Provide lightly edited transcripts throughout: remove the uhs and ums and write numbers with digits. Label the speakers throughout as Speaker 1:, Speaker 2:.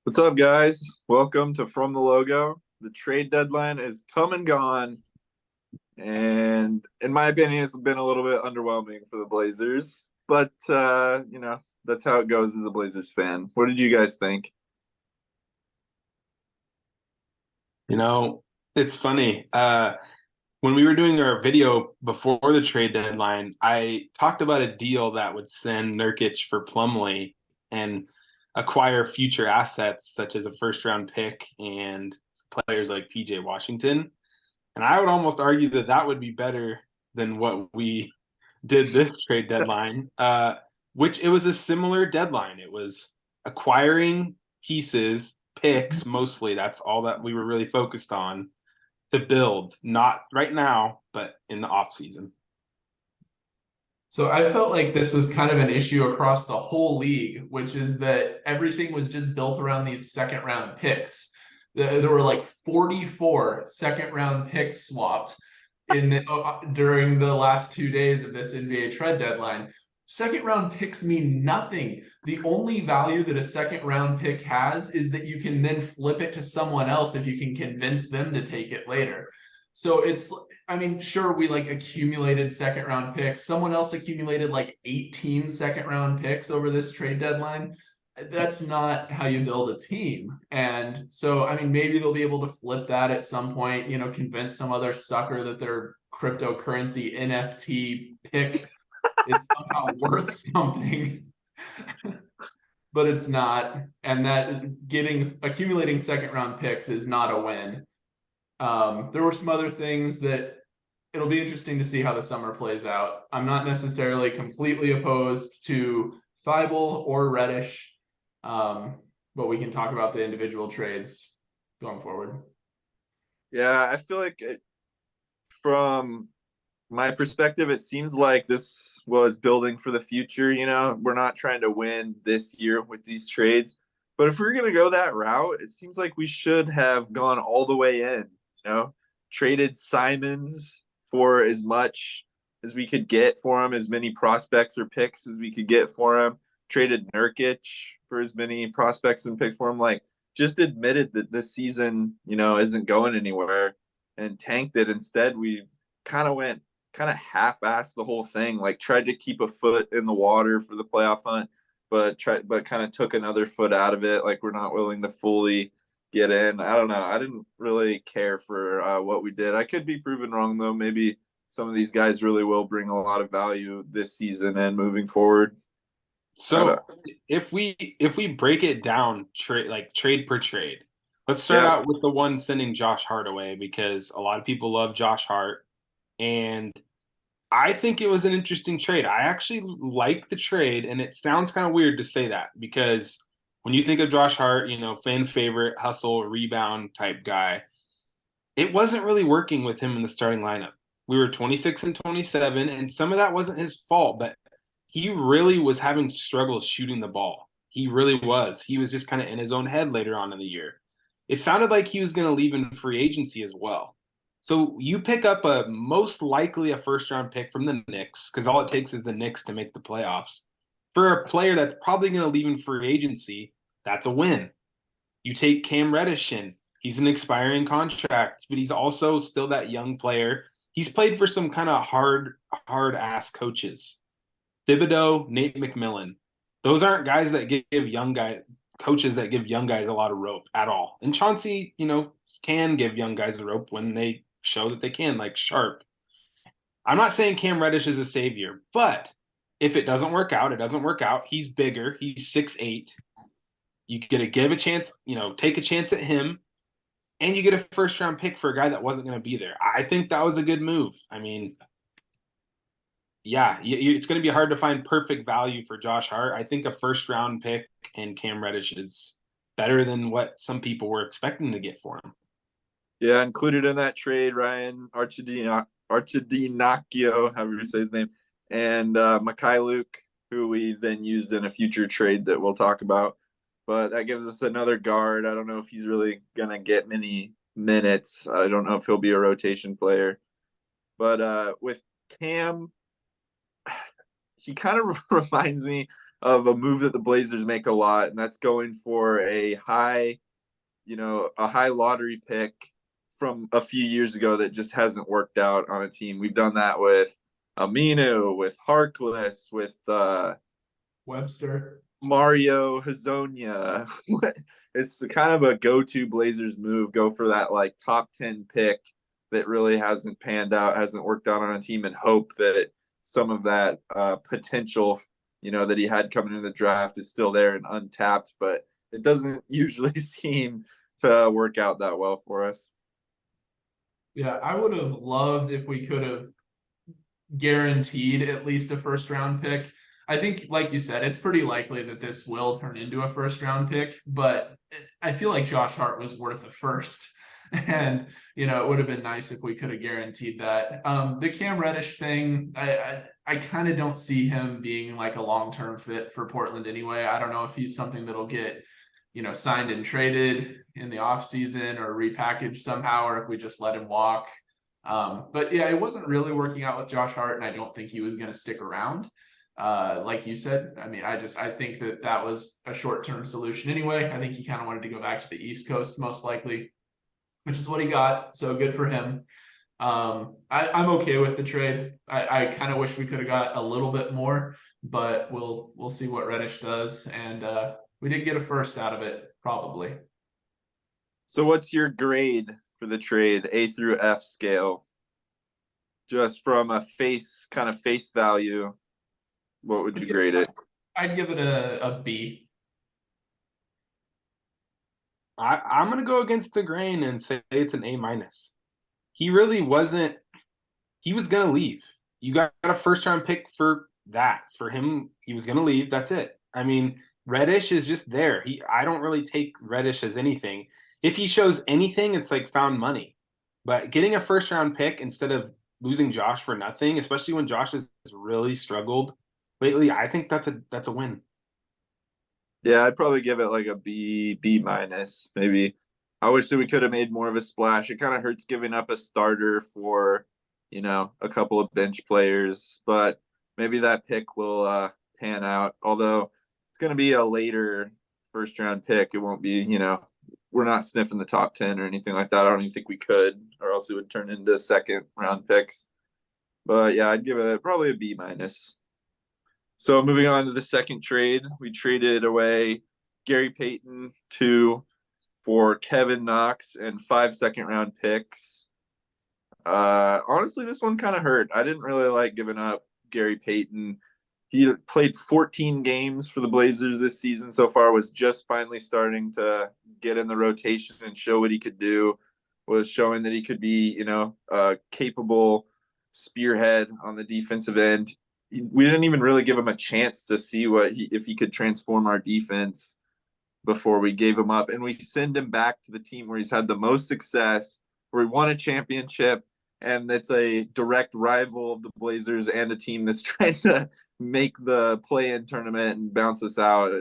Speaker 1: What's up, guys? Welcome to From the Logo. The trade deadline is come and gone, and in my opinion, it's been a little bit underwhelming for the Blazers. But that's how it goes as a Blazers fan. What did you guys think?
Speaker 2: You know, it's funny. When we were doing our video before the trade deadline, I talked about a deal that would send Nurkic for Plumlee and acquire future assets such as a first round pick and players like PJ Washington. And I would almost argue that that would be better than what we did this trade deadline, which it was a similar deadline. It was acquiring pieces, picks mostly. That's all that we were really focused on to build, not right now, but in the off season.
Speaker 3: So I felt like this was kind of an issue across the whole league, which is that everything was just built around these second round picks. There were like 44 second round picks swapped during the last 2 days of this NBA trade deadline. Second round picks mean nothing. The only value that a second round pick has is that you can then flip it to someone else if you can convince them to take it later. So I mean, sure, we like accumulated second round picks. Someone else accumulated like 18 second round picks over this trade deadline. That's not how you build a team. And so, I mean, maybe they'll be able to flip that at some point, convince some other sucker that their cryptocurrency NFT pick is somehow worth something. But it's not. And that accumulating second round picks is not a win. There were some other things that it'll be interesting to see how the summer plays out. I'm not necessarily completely opposed to Thibault or Reddish, but we can talk about the individual trades going forward.
Speaker 1: Yeah, I feel like from my perspective, it seems like this was building for the future. We're not trying to win this year with these trades, but if we're going to go that route, it seems like we should have gone all the way in, traded Simons for as much as we could get for him, as many prospects or picks as we could get for him, traded Nurkic for as many prospects and picks for him. Like, just admitted that this season, isn't going anywhere and tanked it. Instead, we kind of half-assed the whole thing, like tried to keep a foot in the water for the playoff hunt, but kind of took another foot out of it. Like, we're not willing to fully get in. I don't know. I didn't really care for what we did. I could be proven wrong though. Maybe some of these guys really will bring a lot of value this season and moving forward.
Speaker 2: So if we break it down trade per trade, let's start
Speaker 1: Yeah,
Speaker 2: out with the one sending Josh Hart away because a lot of people love Josh Hart. And I think it was an interesting trade. I actually like the trade, and it sounds kind of weird to say that because when you think of Josh Hart, fan favorite, hustle, rebound type guy, it wasn't really working with him in the starting lineup. We were 26 and 27, and some of that wasn't his fault, but he really was having struggles shooting the ball. He really was. He was just kind of in his own head later on in the year. It sounded like he was going to leave in free agency as well. So you pick up a most likely a first round pick from the Knicks because all it takes is the Knicks to make the playoffs. For a player that's probably going to leave in free agency, that's a win. You take Cam Reddish in. He's an expiring contract, but he's also still that young player. He's played for some kind of hard ass coaches. Thibodeau, Nate McMillan. Those aren't guys that give young guys coaches that give young guys a lot of rope at all. And Chauncey, can give young guys the rope when they show that they can, like Sharp. I'm not saying Cam Reddish is a savior, but if it doesn't work out, it doesn't work out. He's bigger. He's 6'8". You get to give a chance, take a chance at him, and you get a first round pick for a guy that wasn't going to be there. I think that was a good move. I mean, yeah, it's going to be hard to find perfect value for Josh Hart. I think a first round pick and Cam Reddish is better than what some people were expecting to get for him.
Speaker 1: yeah. Included in that trade, Ryan Archidinakio, however you say his name, and Mikhailuk, who we then used in a future trade that we'll talk about. But that gives us another guard. I don't know if he's really gonna get many minutes. I don't know if he'll be a rotation player. But with Cam, he kind of reminds me of a move that the Blazers make a lot, and that's going for a high lottery pick from a few years ago that just hasn't worked out on a team. We've done that with Aminu, with Harkless, with
Speaker 3: Webster.
Speaker 1: Mario Hazonia. It's kind of a go-to Blazers move. Go for that like top 10 pick that really hasn't panned out, hasn't worked out on a team, and hope that some of that potential, that he had coming into the draft is still there and untapped. But it doesn't usually seem to work out that well for us.
Speaker 3: Yeah, I would have loved if we could have guaranteed at least a first round pick. I think, like you said, it's pretty likely that this will turn into a first round pick, but I feel like Josh Hart was worth a first. And, it would have been nice if we could have guaranteed that. The Cam Reddish thing, I kind of don't see him being like a long-term fit for Portland anyway. I don't know if he's something that'll get, signed and traded in the offseason or repackaged somehow, or if we just let him walk. But yeah, it wasn't really working out with Josh Hart, and I don't think he was going to stick around. Like you said, I mean, I think that was a short-term solution anyway. I think he kind of wanted to go back to the East Coast, most likely, which is what he got. So good for him. I'm okay with the trade. I kind of wish we could have got a little bit more, but we'll see what Reddish does. And we did get a first out of it, probably.
Speaker 1: So what's your grade for the trade, A through F scale? Just from a face value, what would you grade it?
Speaker 3: I'd give it a B.
Speaker 2: I'm going to go against the grain and say it's an A-. He really wasn't – he was going to leave. You got a first-round pick for that. For him, he was going to leave. That's it. I mean, Reddish is just there. I don't really take Reddish as anything. If he shows anything, it's like found money. But getting a first-round pick instead of losing Josh for nothing, especially when Josh has really struggled lately, I think that's a win.
Speaker 1: Yeah, I'd probably give it like a B minus, maybe. I wish that we could have made more of a splash. It kind of hurts giving up a starter for, a couple of bench players, but maybe that pick will pan out. Although it's going to be a later first round pick. It won't be, we're not sniffing the top 10 or anything like that. I don't even think we could, or else it would turn into second round picks. But yeah, I'd give it probably a B minus. So moving on to the second trade, we traded away Gary Payton for Kevin Knox and 5 second-round picks. Honestly, this one kind of hurt. I didn't really like giving up Gary Payton. He played 14 games for the Blazers this season so far, was just finally starting to get in the rotation and show what he could do, was showing that he could be, a capable spearhead on the defensive end. We didn't even really give him a chance to see if he could transform our defense before we gave him up. And we send him back to the team where he's had the most success, where he won a championship, and that's a direct rival of the Blazers and a team that's trying to make the play-in tournament and bounce us out.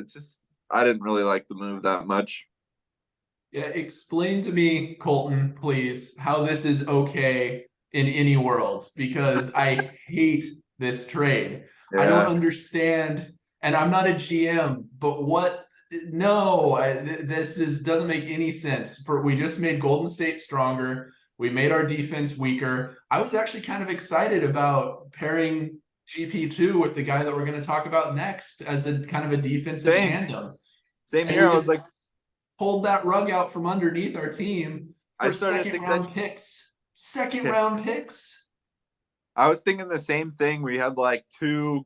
Speaker 1: I didn't really like the move that much.
Speaker 3: Yeah, explain to me, Colton, please, how this is okay in any world, because I hate this trade. Yeah. I don't understand, and I'm not a GM, but this doesn't make any sense. We just made Golden State stronger. We made our defense weaker. I was actually kind of excited about pairing GP2 with the guy that we're going to talk about next as a kind of a defensive tandem.
Speaker 1: Same here. I was like,
Speaker 3: pulled that rug out from underneath our team for second-round picks. Second-round picks.
Speaker 1: I was thinking the same thing. We had like 2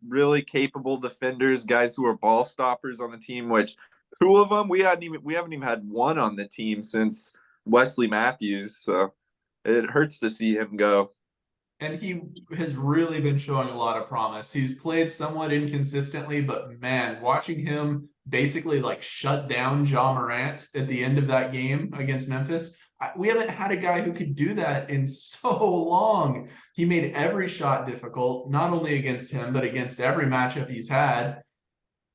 Speaker 1: really capable defenders, guys who are ball stoppers on the team, which 2 of them we haven't even had one on the team since Wesley Matthews. So it hurts to see him go.
Speaker 3: And he has really been showing a lot of promise. He's played somewhat inconsistently, but man, watching him basically like shut down Ja Morant at the end of that game against Memphis, we haven't had a guy who could do that in so long. He made every shot difficult, not only against him, but against every matchup he's had.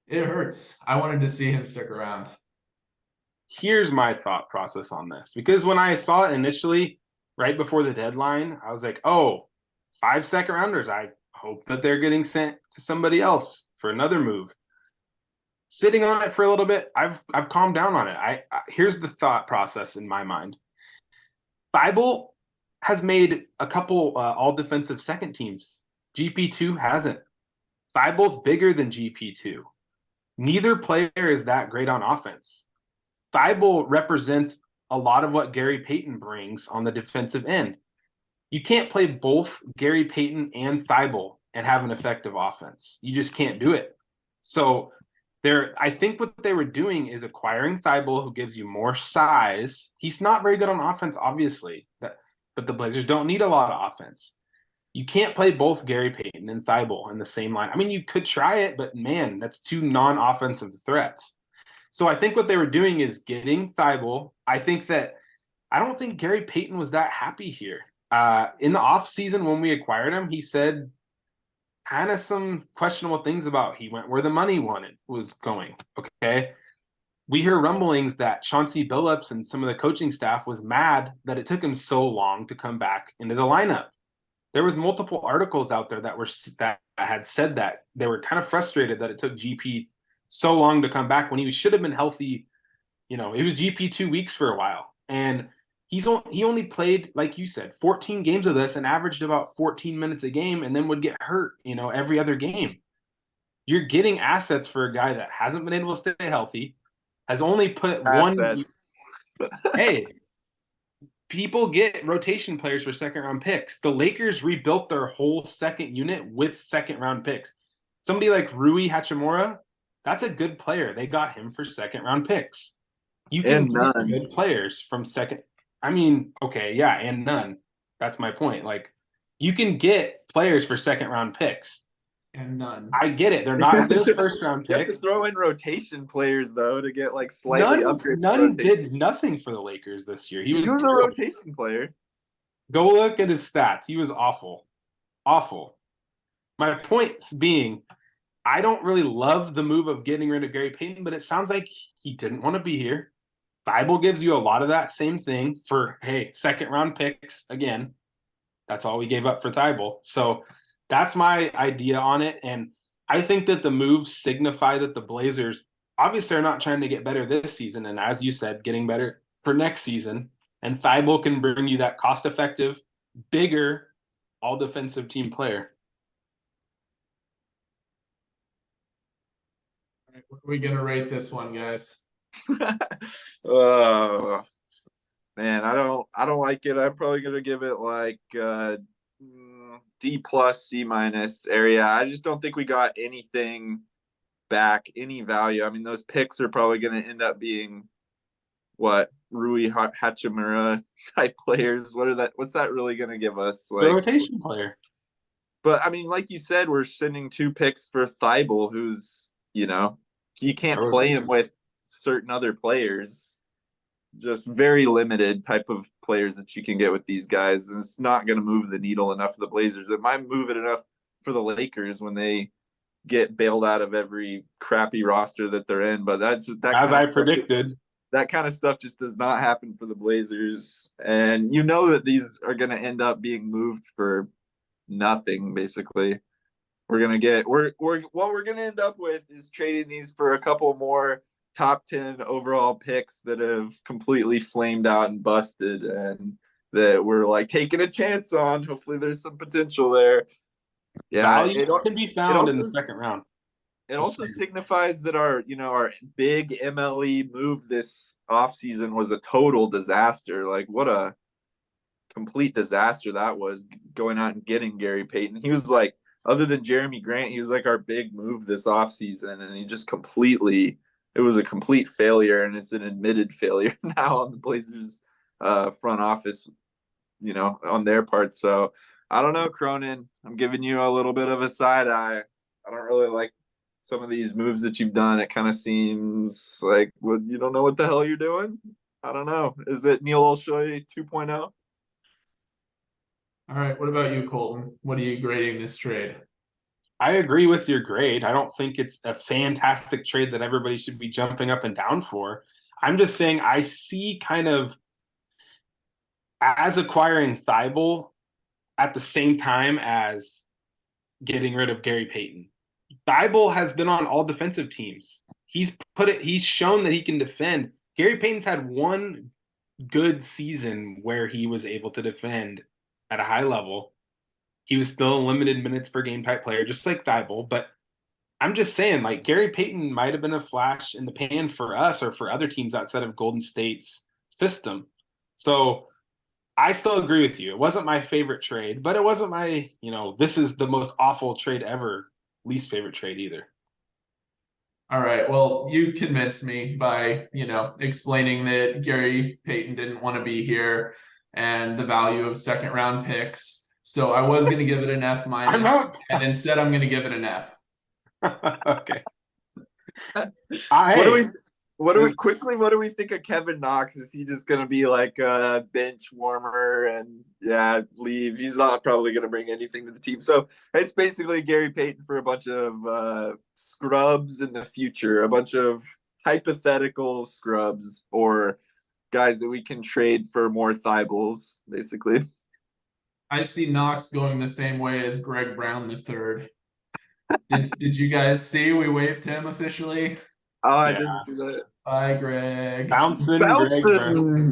Speaker 3: It hurts. I wanted to see him stick around.
Speaker 2: Here's my thought process on this, because when I saw it initially, right before the deadline, I was like, 5 second rounders. I hope that they're getting sent to somebody else for another move. Sitting on it for a little bit, I've calmed down on it. Here's the thought process in my mind. Thibault has made a couple all defensive second teams. GP2 hasn't. Thibault's bigger than GP2. Neither player is that great on offense. Thibault represents a lot of what Gary Payton brings on the defensive end. You can't play both Gary Payton and Thibault and have an effective offense. You just can't do it. So I think what they were doing is acquiring Thibault, who gives you more size. He's not very good on offense, obviously, but the Blazers don't need a lot of offense. You can't play both Gary Payton and Thibault in the same line. I mean, you could try it, but man, that's two non-offensive threats. So I think what they were doing is getting Thibault. I don't think Gary Payton was that happy here. In the offseason when we acquired him, he said kind of some questionable things about he went where the money was going. Okay. We hear rumblings that Chauncey Billups and some of the coaching staff was mad that it took him so long to come back into the lineup. There was multiple articles out there that had said that they were kind of frustrated that it took GP so long to come back when he should have been healthy. It was GP 2 weeks for a while, and he only played, like you said, 14 games of this and averaged about 14 minutes a game, and then would get hurt, every other game. You're getting assets for a guy that hasn't been able to stay healthy, has only put
Speaker 1: Assets.
Speaker 2: Hey. People get rotation players for second-round picks. The Lakers rebuilt their whole second unit with second-round picks. Somebody like Rui Hachimura, that's a good player. They got him for second-round picks. You can get good players from second. I mean, okay, yeah, and none. That's my point. Like, you can get players for second-round picks.
Speaker 3: And none.
Speaker 2: I get it. They're not those first-round picks.
Speaker 1: You have to throw in rotation players, though, to get like slightly upgraded.
Speaker 2: None did nothing for the Lakers this year. He was
Speaker 1: a rotation player.
Speaker 2: Go look at his stats. He was awful. Awful. My point being, I don't really love the move of getting rid of Gary Payton, but it sounds like he didn't want to be here. Thibault gives you a lot of that same thing for, hey, second-round picks. Again, that's all we gave up for Thibault. So that's my idea on it. And I think that the moves signify that the Blazers obviously are not trying to get better this season. And as you said, getting better for next season. And Thibault can bring you that cost-effective, bigger, all-defensive team player.
Speaker 3: All right, what are we going to rate this one, guys?
Speaker 1: Oh, man, I don't like it. I'm probably going to give it like D+, C- area. I just don't think we got anything back, any value. I mean, those picks are probably going to end up being Rui Hachimura type players. What's that really going to give us?
Speaker 2: Like, the rotation player.
Speaker 1: But I mean, like you said, we're sending 2 picks for Thibault, who's, you can't play him with certain other players. Just very limited type of players that you can get with these guys. And it's not going to move the needle enough for the Blazers. It might move it enough for the Lakers when they get bailed out of every crappy roster that they're in. But as
Speaker 2: I predicted.
Speaker 1: That kind of stuff just does not happen for the Blazers. And that these are going to end up being moved for nothing, basically. What we're going to end up with is trading these for a couple more top 10 overall picks that have completely flamed out and busted, and that we're like taking a chance on. Hopefully there's some potential there. Yeah,
Speaker 2: it can be found in the second round.
Speaker 1: It also signifies that our big MLE move this offseason was a total disaster. Like, what a complete disaster that was, going out and getting Gary Payton. He was like, other than Jeremy Grant, he was like our big move this offseason, and he just it was a complete failure, and it's an admitted failure now on the Blazers front office, on their part. So I don't know, Cronin, I'm giving you a little bit of a side eye. I don't really like some of these moves that you've done. It kind of seems like, you don't know what the hell you're doing. I don't know. Is it Neil Olshey 2.0?
Speaker 3: All right. What about you, Colton? What are you grading this trade?
Speaker 2: I agree with your grade. I don't think it's a fantastic trade that everybody should be jumping up and down for. I'm just saying I see kind of as acquiring Thibault at the same time as getting rid of Gary Payton. Thibault has been on all defensive teams. He's shown that he can defend. Gary Payton's had one good season where he was able to defend at a high level. He was still a limited minutes per game type player, just like Thibault. But I'm just saying, like, Gary Payton might have been a flash in the pan for us or for other teams outside of Golden State's system. So I still agree with you. It wasn't my favorite trade, but it wasn't my, this is the most awful trade ever, least favorite trade either.
Speaker 3: All right. Well, you convinced me by, explaining that Gary Payton didn't want to be here and the value of second round picks. So I was going to give it an F minus, and instead I'm going to give it an F.
Speaker 2: Okay.
Speaker 1: What do we think of Kevin Knox? Is he just gonna be like a bench warmer and leave? He's not probably gonna bring anything to the team. So it's basically Gary Payton for a bunch of scrubs in the future, a bunch of hypothetical scrubs or guys that we can trade for more Thibaults, basically.
Speaker 3: I see Knox going the same way as Greg Brown III. Did you guys see we waived him officially?
Speaker 1: Oh, I didn't see that.
Speaker 3: Bye, Greg.
Speaker 1: Bouncing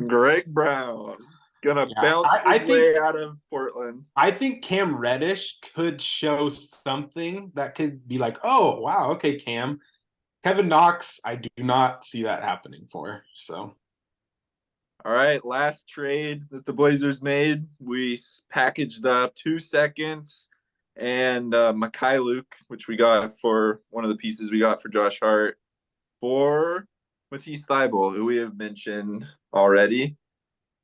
Speaker 1: Greg Brown. Gonna bounce his way out of Portland.
Speaker 2: I think Cam Reddish could show something that could be like, oh, wow, okay, Cam. Kevin Knox, I do not see that happening for. So,
Speaker 1: all right, last trade that the Blazers made. We packaged up 2 seconds and Mikhailuk, which we got for one of the pieces we got for Josh Hart, for Matisse Thybulle, who we have mentioned already.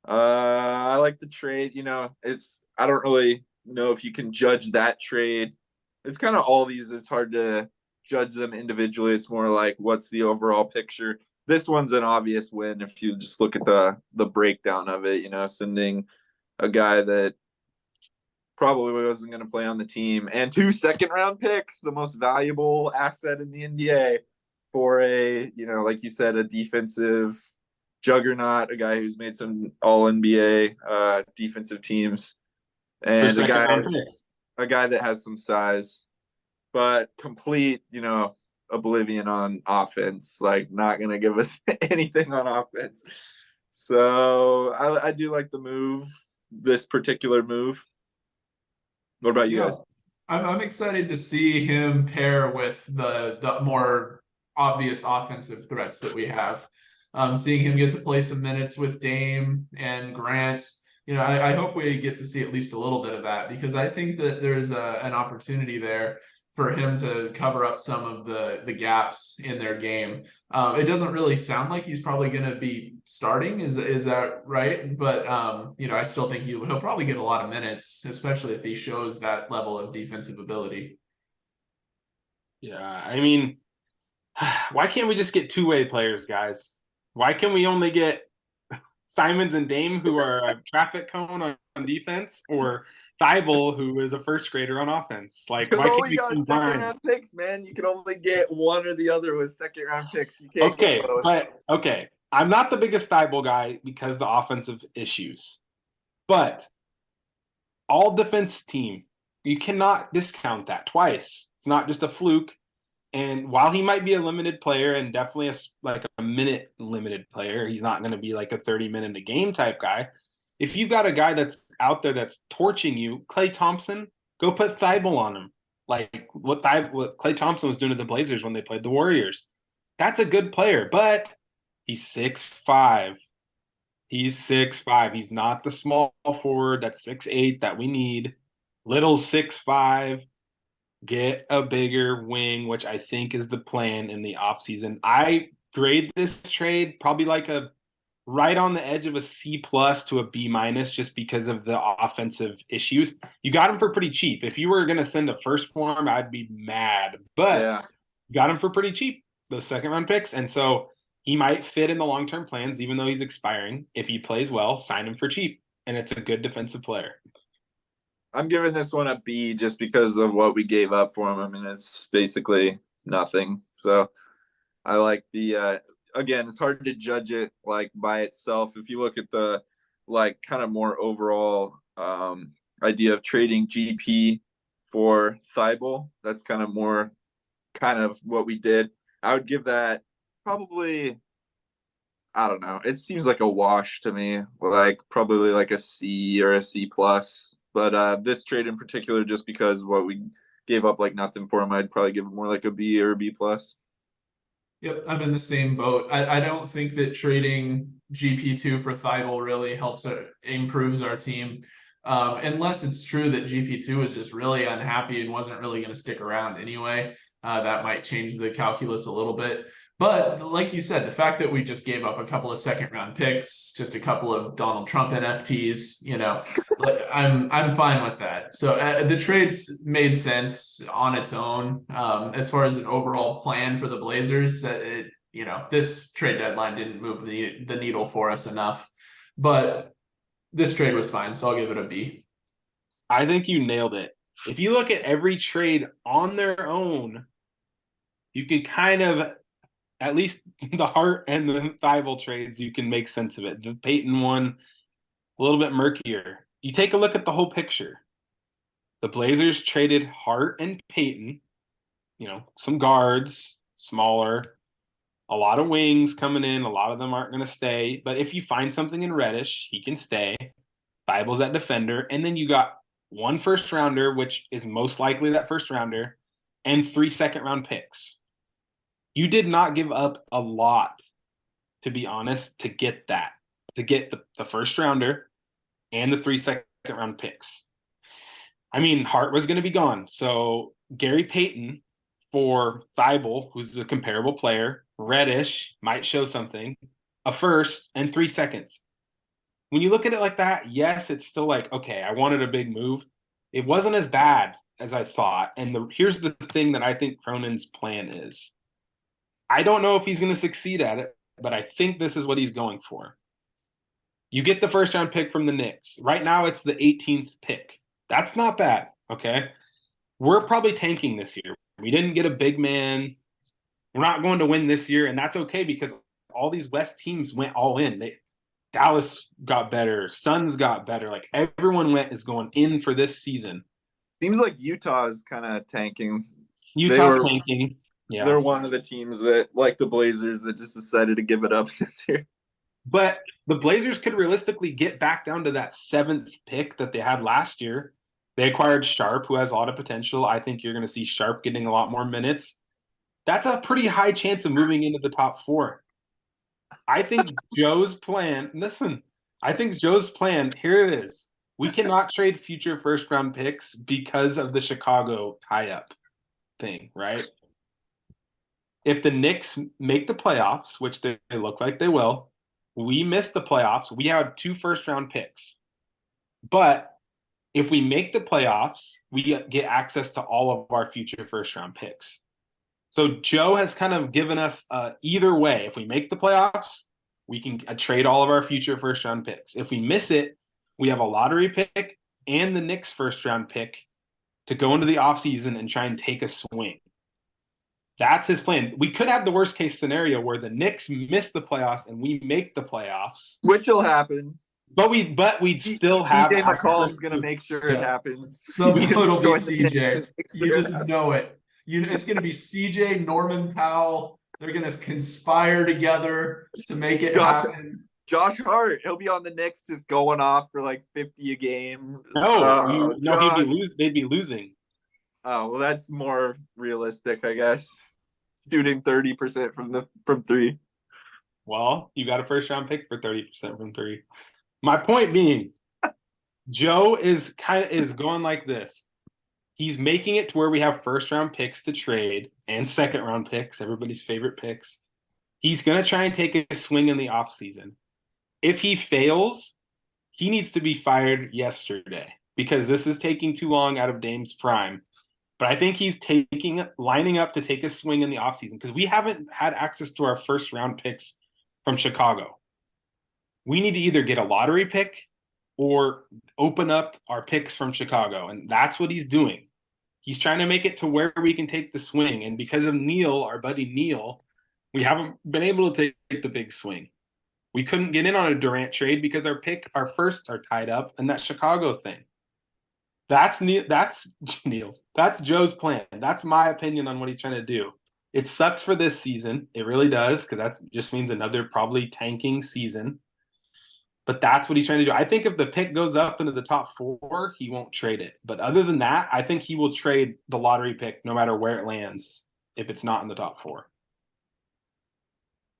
Speaker 1: I like the trade. I don't really know if you can judge that trade. It's kind of all these. It's hard to judge them individually. It's more like what's the overall picture. This one's an obvious win if you just look at the breakdown of it. Sending a guy that probably wasn't going to play on the team and 2 second-round picks, the most valuable asset in the NBA, for a, like you said, a defensive juggernaut, a guy who's made some all NBA defensive teams, and a guy that has some size, but complete, oblivion on offense, like not going to give us anything on offense. So I do like the move, this particular move. What about you guys?
Speaker 3: I'm excited to see him pair with the more obvious offensive threats that we have. Seeing him get to play some minutes with Dame and Grant, I hope we get to see at least a little bit of that, because I think that there's an opportunity there for him to cover up some of the gaps in their game. It doesn't really sound like he's probably going to be starting. Is that right? But I still think he'll probably get a lot of minutes, especially if he shows that level of defensive ability.
Speaker 2: Yeah, I mean, why can't we just get two-way players, guys? Why can we only get Simons and Dame, who are a traffic cone on defense, or Thybulle, who is a first grader on offense? Like, why can't we
Speaker 1: got second-round picks, man? You can only get one or the other with second-round picks. You can't get both.
Speaker 2: I'm not the biggest Thybulle guy because of the offensive issues, but all defense team, you cannot discount that twice. It's not just a fluke. And while he might be a limited player and definitely a minute limited player, he's not going to be like a 30-minute a game type guy. If you've got a guy that's out there that's torching you, Klay Thompson, go put Thybulle on him. Like what Klay Thompson was doing to the Blazers when they played the Warriors. That's a good player, but he's 6'5". He's 6'5". He's not the small forward that's 6'8" that we need. Little's 6'5". Get a bigger wing, which I think is the plan in the offseason. I grade this trade probably like a right on the edge of a C+ to a B- just because of the offensive issues. You got him for pretty cheap. If you were going to send a first for him, I'd be mad. But you got him for pretty cheap, those second-round picks. And so he might fit in the long-term plans, even though he's expiring. If he plays well, sign him for cheap. And it's a good defensive player.
Speaker 1: I'm giving this one a B just because of what we gave up for him. I mean, it's basically nothing. So I like the again, it's hard to judge it like by itself. If you look at the like kind of more overall idea of trading GP for Thybulle, that's kind of more kind of what we did. I would give that probably, I don't know. It seems like a wash to me, like probably like a C or a C plus. But this trade in particular, just because what we gave up like nothing for him, I'd probably give it more like a B or a B plus.
Speaker 3: Yep, I'm in the same boat. I don't think that trading GP2 for Thibault really helps improves our team. Unless it's true that GP2 is just really unhappy and wasn't really going to stick around anyway. That might change the calculus a little bit. But like you said, the fact that we just gave up a couple of second round picks, just a couple of Donald Trump NFTs, I'm fine with that. So the trades made sense on its own. As far as an overall plan for the Blazers, this trade deadline didn't move the needle for us enough. But this trade was fine, so I'll give it a B.
Speaker 2: I think you nailed it. If you look at every trade on their own, you can kind of, at least the Hart and the Thibault trades, you can make sense of it. The Payton one, a little bit murkier. You take a look at the whole picture. The Blazers traded Hart and Payton, some guards, smaller, a lot of wings coming in. A lot of them aren't going to stay. But if you find something in Reddish, he can stay. Thibauld's that defender. And then you got 1 first rounder, which is most likely that first rounder, and 3 second round picks. You did not give up a lot, to be honest, to get that, to get the first rounder and the 3 second round picks. I mean, Hart was going to be gone. So Gary Payton for Thibault, who's a comparable player, Reddish might show something, a first and 3 seconds. When you look at it like that, yes, it's still like, okay, I wanted a big move. It wasn't as bad as I thought. And here's the thing that I think Cronin's plan is. I don't know if he's going to succeed at it, but I think this is what he's going for. You get the first round pick from the Knicks. Right now, it's the 18th pick. That's not bad, okay? We're probably tanking this year. We didn't get a big man. We're not going to win this year, and that's okay because all these West teams went all in. Dallas got better. Suns got better. Like, everyone is going in for this season.
Speaker 1: Seems like Utah is kind of tanking.
Speaker 2: Utah's tanking. Yeah.
Speaker 1: They're one of the teams that, like the Blazers, that just decided to give it up this year.
Speaker 2: But the Blazers could realistically get back down to that 7th pick that they had last year. They acquired Sharp, who has a lot of potential. I think you're going to see Sharp getting a lot more minutes. That's a pretty high chance of moving into the top 4. I think Joe's plan, here it is. We cannot trade future first-round picks because of the Chicago tie-up thing, right? If the Knicks make the playoffs, which they look like they will, we miss the playoffs. We have 2 first-round picks. But if we make the playoffs, we get access to all of our future first-round picks. So Joe has kind of given us either way. If we make the playoffs, we can trade all of our future first-round picks. If we miss it, we have a lottery pick and the Knicks first-round pick to go into the offseason and try and take a swing. That's his plan. We could have the worst-case scenario where the Knicks miss the playoffs and we make the playoffs.
Speaker 1: Which will happen.
Speaker 2: But we'd still have.
Speaker 1: CJ McCollum's going to make sure it happens.
Speaker 3: Somehow it'll be CJ. You just know it. It's going to be CJ, Norman Powell. They're going to conspire together to make it happen.
Speaker 1: Josh Hart, he'll be on the Knicks just going off for like 50 a game.
Speaker 2: No, they'd be losing.
Speaker 1: Oh, well, that's more realistic, I guess. Shooting 30% from 3.
Speaker 2: Well, you got a first-round pick for 30% from 3. My point being, Joe is going like this. He's making it to where we have first-round picks to trade and second-round picks, everybody's favorite picks. He's going to try and take a swing in the offseason. If he fails, he needs to be fired yesterday because this is taking too long out of Dame's prime. But I think he's lining up to take a swing in the offseason because we haven't had access to our first-round picks from Chicago. We need to either get a lottery pick or open up our picks from Chicago, and that's what he's doing. He's trying to make it to where we can take the swing, and because of Neil, our buddy Neil, we haven't been able to take the big swing. We couldn't get in on a Durant trade because our firsts are tied up in that Chicago thing. That's Neil's. That's Joe's plan. That's my opinion on what he's trying to do. It sucks for this season. It really does, because that just means another probably tanking season. But that's what he's trying to do. I think if the pick goes up into the top 4, he won't trade it. But other than that, I think he will trade the lottery pick no matter where it lands if it's not in the top 4.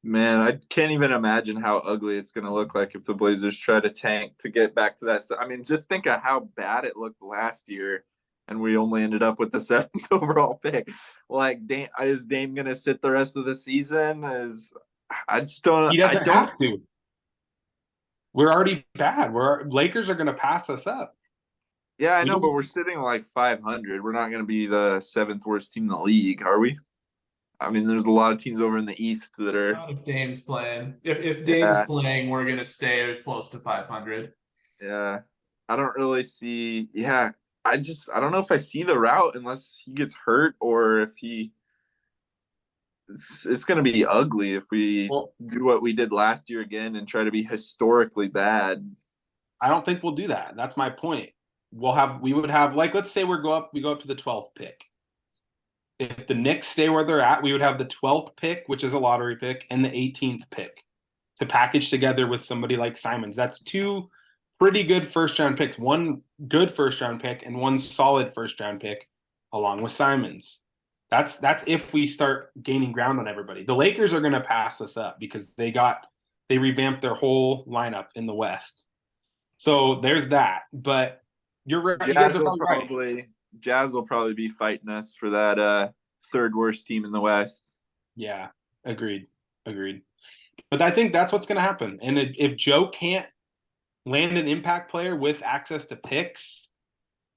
Speaker 1: Man, I can't even imagine how ugly it's going to look like if the Blazers try to tank to get back to that. So, I mean, just think of how bad it looked last year, and we only ended up with the 7th overall pick. Like, is Dame going to sit the rest of the season? I just don't.
Speaker 2: He doesn't
Speaker 1: I don't
Speaker 2: have to. We're already bad. Lakers are going to pass us up.
Speaker 1: Yeah, I know, but we're sitting like 500. We're not going to be the 7th worst team in the league, are we? I mean, there's a lot of teams over in the East that are.
Speaker 3: Not if Dame's playing. If Dame's playing, we're gonna stay close to 500.
Speaker 1: Yeah, I don't really see. Yeah, I don't know if I see the route unless he gets hurt or if he. It's going to be ugly if we do what we did last year again and try to be historically bad.
Speaker 2: I don't think we'll do that. That's my point. We would have, like, let's say we go up to the 12th pick. If the Knicks stay where they're at, we would have the 12th pick, which is a lottery pick, and the 18th pick to package together with somebody like Simons. That's 2 pretty good first-round picks, 1 good first-round pick and 1 solid first-round pick, along with Simons. That's if we start gaining ground on everybody. The Lakers are going to pass us up because they revamped their whole lineup in the West. So there's that. But you're right.
Speaker 1: Jazz will probably be fighting us for that 3rd worst team in the West.
Speaker 2: Yeah, agreed. But I think that's what's going to happen. And if Joe can't land an impact player with access to picks,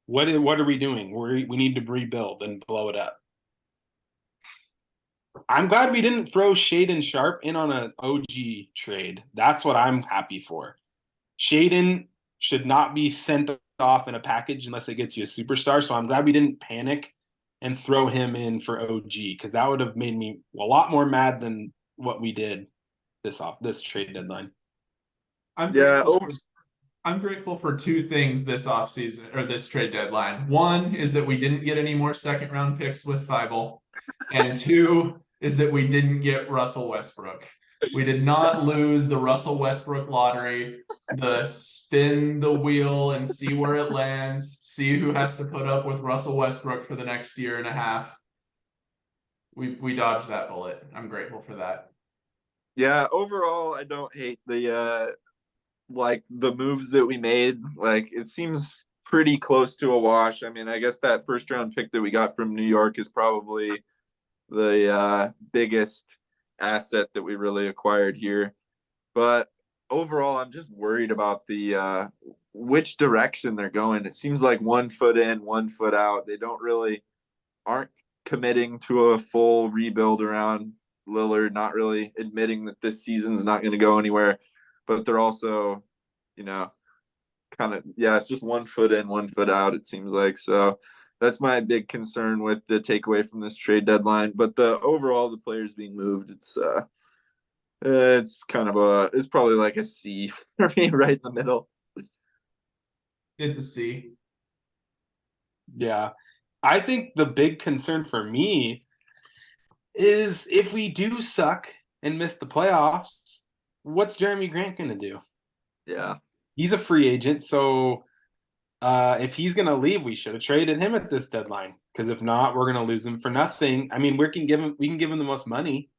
Speaker 2: what are we doing? We need to rebuild and blow it up. I'm glad we didn't throw Shaedon Sharpe in on an OG trade. That's what I'm happy for. Shaedon should not be sent off in a package unless it gets you a superstar. So I'm glad we didn't panic and throw him in for OG, because that would have made me a lot more mad than what we did this trade deadline.
Speaker 3: I'm grateful for 2 things this offseason or this trade deadline. One is that we didn't get any more 2nd-round picks with Thibault. And 2 is that we didn't get Russell Westbrook. We did not lose the Russell Westbrook lottery, the spin the wheel and see where it lands, see who has to put up with Russell Westbrook for the next year and a half. We dodged that bullet. I'm grateful for that.
Speaker 1: Yeah, overall, I don't hate the moves that we made. Like, it seems pretty close to a wash. I mean, I guess that 1st-round pick that we got from New York is probably the biggest asset that we really acquired here. But overall, I'm just worried about the which direction they're going. It seems like 1 foot in, 1 foot out. They aren't committing to a full rebuild around Lillard, not really admitting that this season's not going to go anywhere. But they're also, it's just 1 foot in, 1 foot out, it seems like. So that's my big concern with the takeaway from this trade deadline. But the players being moved, it's probably like a C for me, right in the middle.
Speaker 3: It's a C.
Speaker 2: Yeah. I think the big concern for me is if we do suck and miss the playoffs, what's Jeremy Grant going to do?
Speaker 1: Yeah.
Speaker 2: He's a free agent, so if he's going to leave, we should have traded him at this deadline, because if not, we're going to lose him for nothing. I mean, we can give him the most money,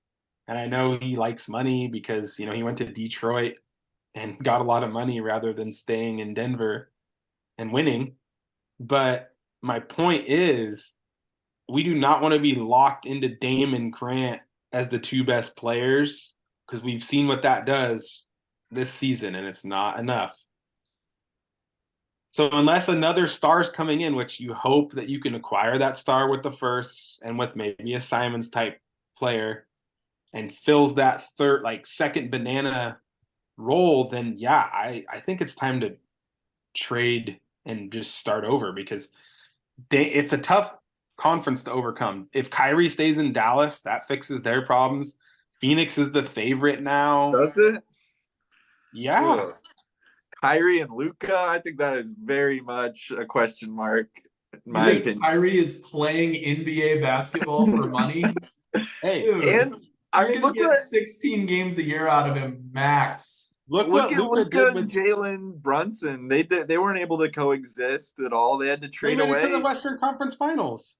Speaker 2: and I know he likes money because, he went to Detroit and got a lot of money rather than staying in Denver and winning. But my point is, we do not want to be locked into Dame and Grant as the 2 best players, because we've seen what that does this season, and it's not enough. So unless another star's coming in, which you hope that you can acquire that star with the first and with maybe a Simons type player and fills that second banana role, then yeah, I think it's time to trade and just start over, because it's a tough conference to overcome. If Kyrie stays in Dallas, that fixes their problems. Phoenix is the favorite now.
Speaker 1: Does it?
Speaker 2: Yeah.
Speaker 1: Ugh. Kyrie and Luca, I think that is very much a question mark, in
Speaker 3: You
Speaker 1: my
Speaker 3: think
Speaker 1: opinion.
Speaker 3: Kyrie is playing NBA basketball for money?
Speaker 2: Hey,
Speaker 3: Dude,
Speaker 1: And I
Speaker 3: you're
Speaker 1: mean,
Speaker 3: gonna get 16 games a year out of him, max.
Speaker 2: look
Speaker 1: look
Speaker 2: what
Speaker 1: at
Speaker 2: Luca
Speaker 1: Luca
Speaker 2: did
Speaker 1: and
Speaker 2: with
Speaker 1: Jalen Brunson. They weren't able to coexist at all. They had to
Speaker 2: they
Speaker 1: trade
Speaker 2: made it to the
Speaker 1: away.
Speaker 2: Western Conference Finals.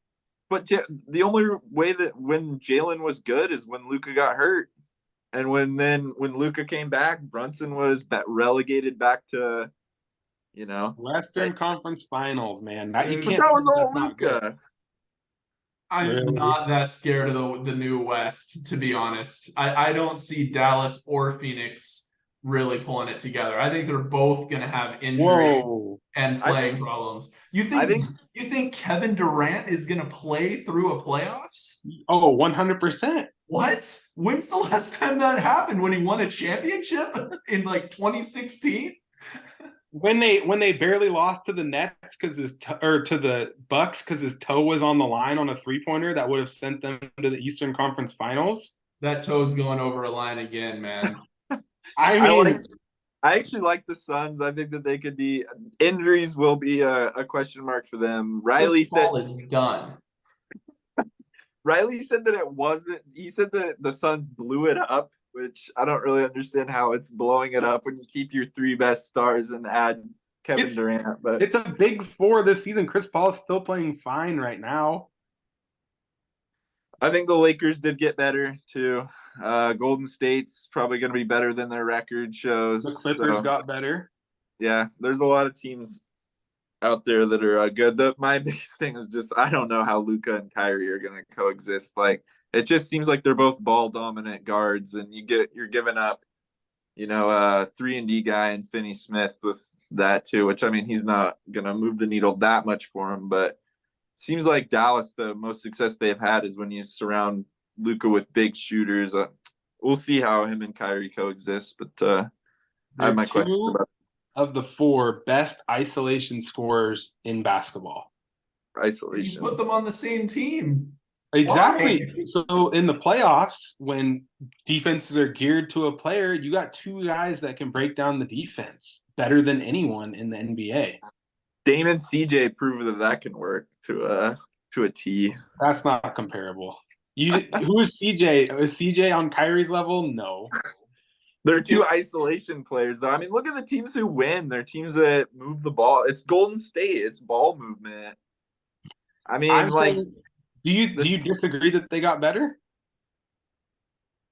Speaker 1: But the only way that when Jalen was good is when Luca got hurt, and when Luca came back, Brunson was relegated back to,
Speaker 2: Western Conference Finals, man. That you
Speaker 3: Dude,
Speaker 1: but
Speaker 2: can't
Speaker 1: that
Speaker 2: say
Speaker 1: was all
Speaker 2: that's not good.
Speaker 1: Luca.
Speaker 3: I'm
Speaker 2: Really?
Speaker 3: not that scared of the new West, to be honest. I don't see Dallas or Phoenix really pulling it together. I think they're both gonna have injury
Speaker 2: Whoa.
Speaker 3: and
Speaker 1: I
Speaker 3: playing
Speaker 1: think
Speaker 3: problems.
Speaker 1: I think
Speaker 3: You think Kevin Durant is gonna play through a playoffs?
Speaker 2: Oh, 100%.
Speaker 3: What? When's the last time that happened? When he won a championship in like 2016?
Speaker 2: When they barely lost to the Nets or to the Bucks because his toe was on the line on a 3-pointer that would have sent them to the Eastern Conference Finals.
Speaker 3: That toe's going over a line again, man.
Speaker 2: I mean,
Speaker 1: I actually like the Suns. I think that they could be injuries will be a question mark for them.
Speaker 3: Chris Paul is done.
Speaker 1: Riley said that it wasn't. He said that the Suns blew it up, which I don't really understand how it's blowing it up when you keep your 3 best stars and add Kevin Durant. But
Speaker 2: it's a big 4 this season. Chris Paul is still playing fine right now.
Speaker 1: I think the Lakers did get better too. Golden State's probably going to be better than their record shows.
Speaker 2: The Clippers got better.
Speaker 1: Yeah, there's a lot of teams out there that are good. My biggest thing is just I don't know how Luca and Kyrie are going to coexist. Like it just seems like they're both ball dominant guards, and you're giving up, 3-and-D guy and Finney Smith with that too. Which I mean, he's not going to move the needle that much for him, but it seems like Dallas, the most success they've had is when you surround Luca with big shooters. We'll see how him and Kyrie coexist, but I have my question about
Speaker 2: of the 4 best isolation scorers in basketball.
Speaker 1: isolation.
Speaker 3: You put them on the same team.
Speaker 2: Exactly.
Speaker 3: Why?
Speaker 2: So in the playoffs, when defenses are geared to a player, you got 2 guys that can break down the defense better than anyone in the NBA.
Speaker 1: Dame and CJ prove that can work to a T.
Speaker 2: That's not comparable. Who is CJ? Is CJ on Kyrie's level? No.
Speaker 1: They're 2 isolation players, though. I mean, look at the teams who win. They're teams that move the ball. It's Golden State. It's ball movement. I mean,
Speaker 2: saying, do you disagree that they got better?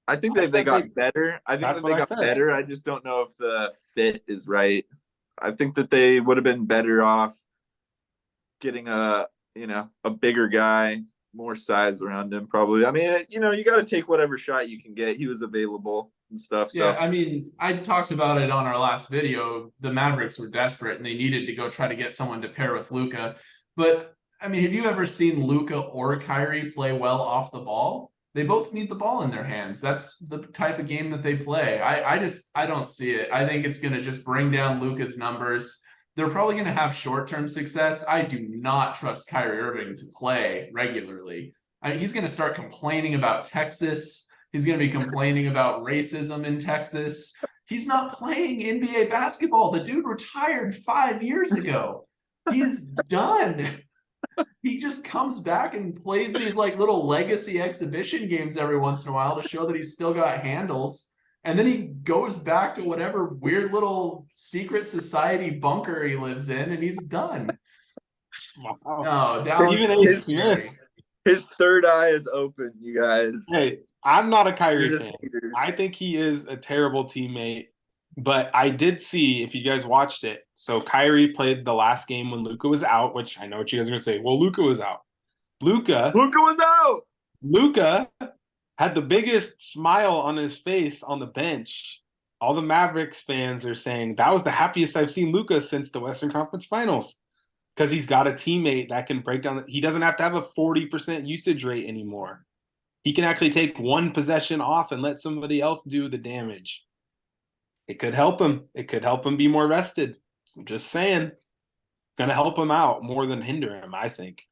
Speaker 1: I think that they got better. I think that they got better. I just don't know if the fit is right. I think that they would have been better off getting a bigger guy, more size around him, probably. I mean, you got to take whatever shot you can get. He was available and stuff. So.
Speaker 3: Yeah, I mean, I talked about it on our last video. The Mavericks were desperate and they needed to go try to get someone to pair with Luca. But I mean, have you ever seen Luca or Kyrie play well off the ball? They both need the ball in their hands. That's the type of game that they play. I don't see it. I think it's going to just bring down Luca's numbers. They're probably going to have short-term success. I do not trust Kyrie Irving to play regularly. He's going to start complaining about Texas. He's going to be complaining about racism in Texas. He's not playing NBA basketball. The dude retired 5 years ago. He's done. He just comes back and plays these like little legacy exhibition games every once in a while to show that he's still got handles. And then he goes back to whatever weird little secret society bunker he lives in, and he's done.
Speaker 2: Wow.
Speaker 3: No, Dallas is scary.
Speaker 1: His third eye is open, you guys.
Speaker 2: Hey, I'm not a Kyrie fan. I think he is a terrible teammate. But I did see, if you guys watched it, so Kyrie played the last game when Luca was out, which I know what you guys are going to say. Well, Luca was out. Luca
Speaker 1: was out!
Speaker 2: Luca had the biggest smile on his face on the bench. All the Mavericks fans are saying that was the happiest I've seen Luca since the Western Conference Finals because he's got a teammate that can break down. He doesn't have to have a 40% usage rate anymore. He can actually take one possession off and let somebody else do the damage. It could help him. It could help him be more rested. So I'm just saying, it's going to help him out more than hinder him, I think.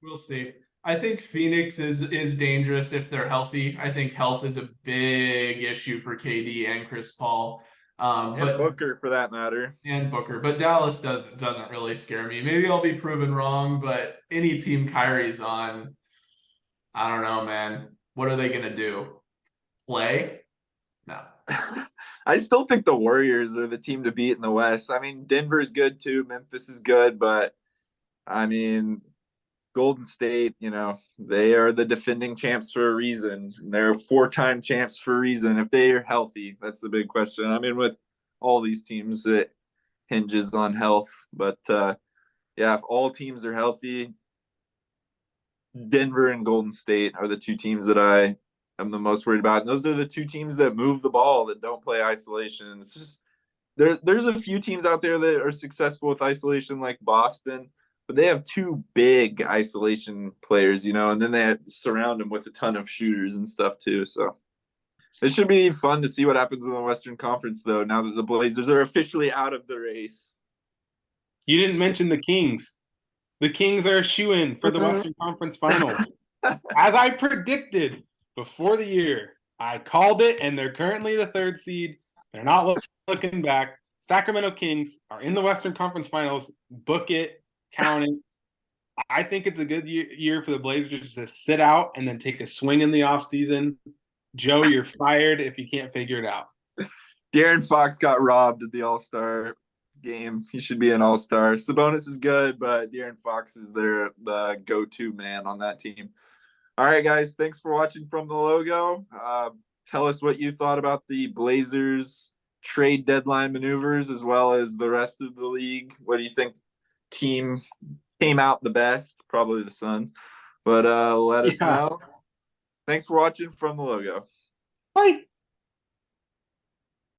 Speaker 3: We'll see. I think Phoenix is dangerous if they're healthy. I think health is a big issue for KD and Chris Paul.
Speaker 1: And
Speaker 3: But
Speaker 1: Booker for that matter.
Speaker 3: and Booker, but Dallas doesn't really scare me. Maybe I'll be proven wrong, but any team Kyrie's on, I don't know, man. What are they gonna do? Play? No.
Speaker 1: I still think the Warriors are the team to beat in the West. I mean, Denver's good too. Memphis is good, but I mean, Golden State, they are the defending champs for a reason. They're 4-time champs for a reason. If they are healthy, that's the big question. I mean, with all these teams, it hinges on health. But yeah, if all teams are healthy, Denver and Golden State are the two teams that I am the most worried about. And those are the two teams that move the ball, that don't play isolation. It's just there's a few teams out there that are successful with isolation, like Boston, but they have two big isolation players, and then they surround them with a ton of shooters and stuff too. So it should be fun to see what happens in the Western Conference, though, now that the Blazers are officially out of the race.
Speaker 2: You didn't mention the Kings. The Kings are a shoo-in for the Western Conference Finals. As I predicted before the year, I called it, and they're currently the 3rd seed. They're not looking back. Sacramento Kings are in the Western Conference Finals. Book it, count it. I think it's a good year for the Blazers to sit out and then take a swing in the offseason. Joe, you're fired if you can't figure it out.
Speaker 1: De'Aaron Fox got robbed at the All-Star game. He should be an All-Star. Sabonis is good, but De'Aaron Fox is the go-to man on that team. All right, guys, thanks for watching From the Logo. Tell us what you thought about the Blazers trade deadline maneuvers, as well as the rest of the league. What do you think team came out the best? Probably the Suns, but let us know. Thanks for watching From the Logo.
Speaker 2: Bye.